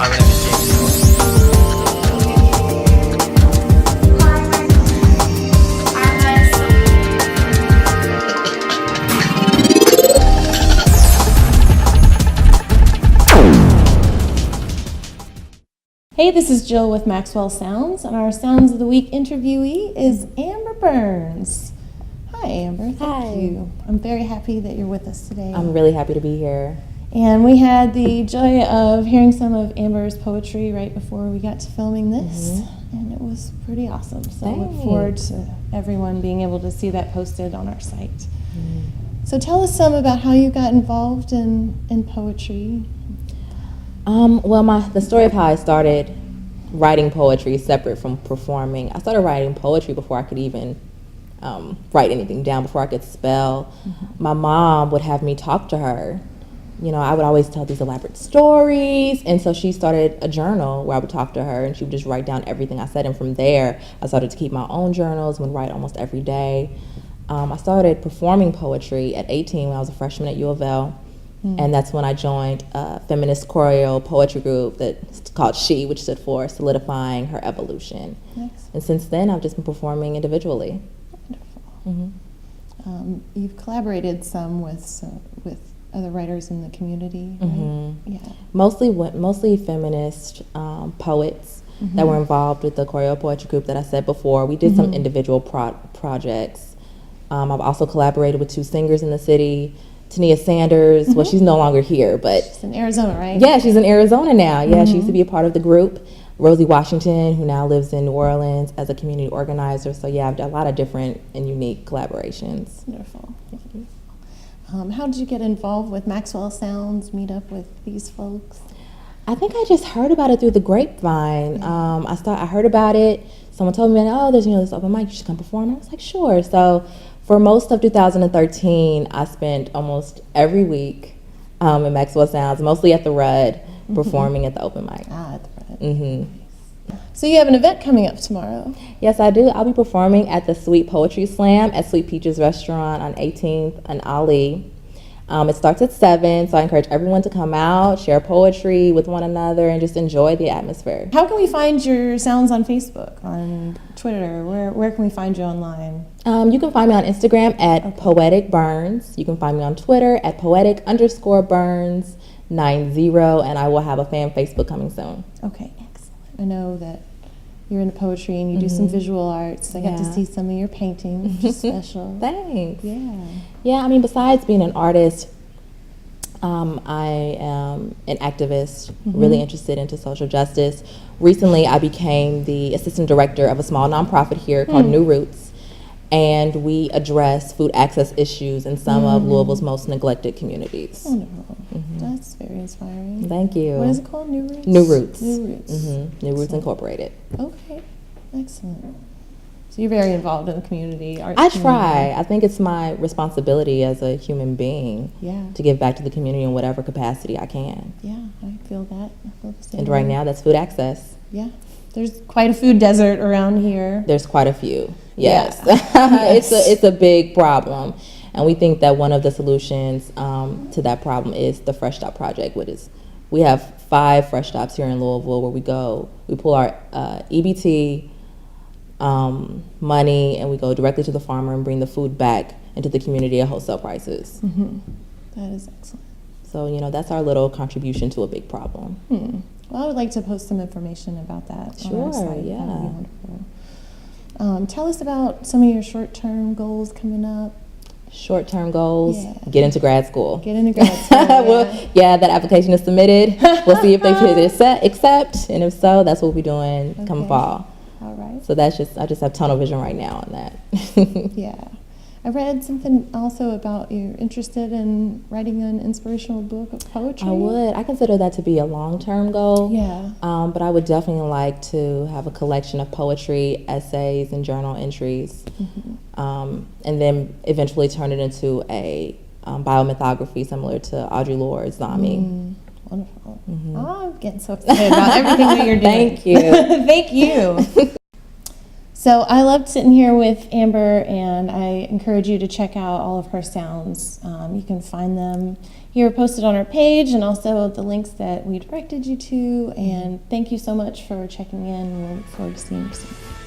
Hi, my name is James. Hey, this is Jill with Maxwellsounds, and our Sounds of the Week interviewee is Amber Burns. Hi, Amber. Thank you. I'm very happy that you're with us today. I'm really happy to be here. And we had the joy of hearing some of Amber's poetry right before we got to filming this, and it was pretty awesome. So I look forward to everyone being able to see that posted on our site. So tell us some about how you got involved in poetry. The story of how I started writing poetry separate from performing. I started writing poetry before I could even write anything down, before I could spell. My mom would have me talk to her. You know, I would always tell these elaborate stories, and so she started a journal where I would talk to her, and she would just write down everything I said, and from there, I started to keep my own journals and would write almost every day. I started performing poetry at 18 when I was a freshman at U of L. And that's when I joined a feminist choreo poetry group that's called SHE, which stood for Solidifying Her Evolution. Nice. And since then, I've just been performing individually. Wonderful. You've collaborated some with other writers in the community, right? Yeah. Mostly feminist poets that were involved with the choreo poetry group that I said before. We did some individual projects. I've also collaborated with two singers in the city. Tania Sanders, well, she's no longer here, but... She's in Arizona, right? Yeah, she's in Arizona now. Yeah, she used to be a part of the group. Rosie Washington, who now lives in New Orleans as a community organizer. So yeah, I've done a lot of different and unique collaborations. Wonderful. How did you get involved with Maxwellsounds, meet up with these folks? I think I just heard about it through the grapevine. I heard about it. Someone told me, oh, there's this open mic, you should come perform. I was like, sure. So for most of 2013, I spent almost every week at Maxwellsounds, mostly at the Rudd, performing at the open mic. At the Rudd. So you have an event coming up tomorrow. Yes, I do. I'll be performing at the Sweet Poetry Slam at Sweet Peaches Restaurant on 18th and Ali. It starts at 7, so I encourage everyone to come out, share poetry with one another, and just enjoy the atmosphere. How can we find your sounds on Facebook, on Twitter? Where can we find you online? You can find me on Instagram at Poetic Burns. You can find me on Twitter at Poetic_Burns90, and I will have a fan Facebook coming soon. Okay, excellent. I know that you're into poetry and you do some visual arts. I got to see some of your paintings, which is special. Thanks. Yeah. I mean, besides being an artist, I am an activist, really interested into social justice. Recently, I became the assistant director of a small nonprofit here called New Roots, and we address food access issues in some of Louisville's most neglected communities. Wonderful. That's very inspiring. Thank you. What is it called? New Roots? New Roots. New Roots. New Roots Incorporated. Okay. Excellent. So you're very involved in the community. I try. I think it's my responsibility as a human being to give back to the community in whatever capacity I can. Yeah, I feel that. I feel the same And right way. now, that's food access. Yeah. There's quite a food desert around here. There's quite a few. Yes. Yeah. It's a big problem. And we think that one of the solutions to that problem is the Fresh Stop Project, which is, we have 5 Fresh Stops here in Louisville where we pull our EBT money and we go directly to the farmer and bring the food back into the community at wholesale prices. That is excellent. So, that's our little contribution to a big problem. Well, I would like to post some information about that on our Sure, site. yeah. That would be wonderful. Tell us about some of your short-term goals coming up. Short-term goals, Yeah. get into grad school. Get into grad school. That application is submitted. We'll see if they accept, and if so, that's what we'll be doing come fall. All right. So I just have tunnel vision right now on that. Yeah. I read something also about you're interested in writing an inspirational book of poetry. I would. I consider that to be a long-term goal. Yeah. But I would definitely like to have a collection of poetry, essays, and journal entries, and then eventually turn it into a biomythography similar to Audre Lorde's Zami. Wonderful. Oh, I'm getting so excited about everything that you're doing. Thank you. Thank you. So I loved sitting here with Amber, and I encourage you to check out all of her sounds. You can find them here posted on our page, and also the links that we directed you to. And thank you so much for checking in. We'll look forward to seeing you soon.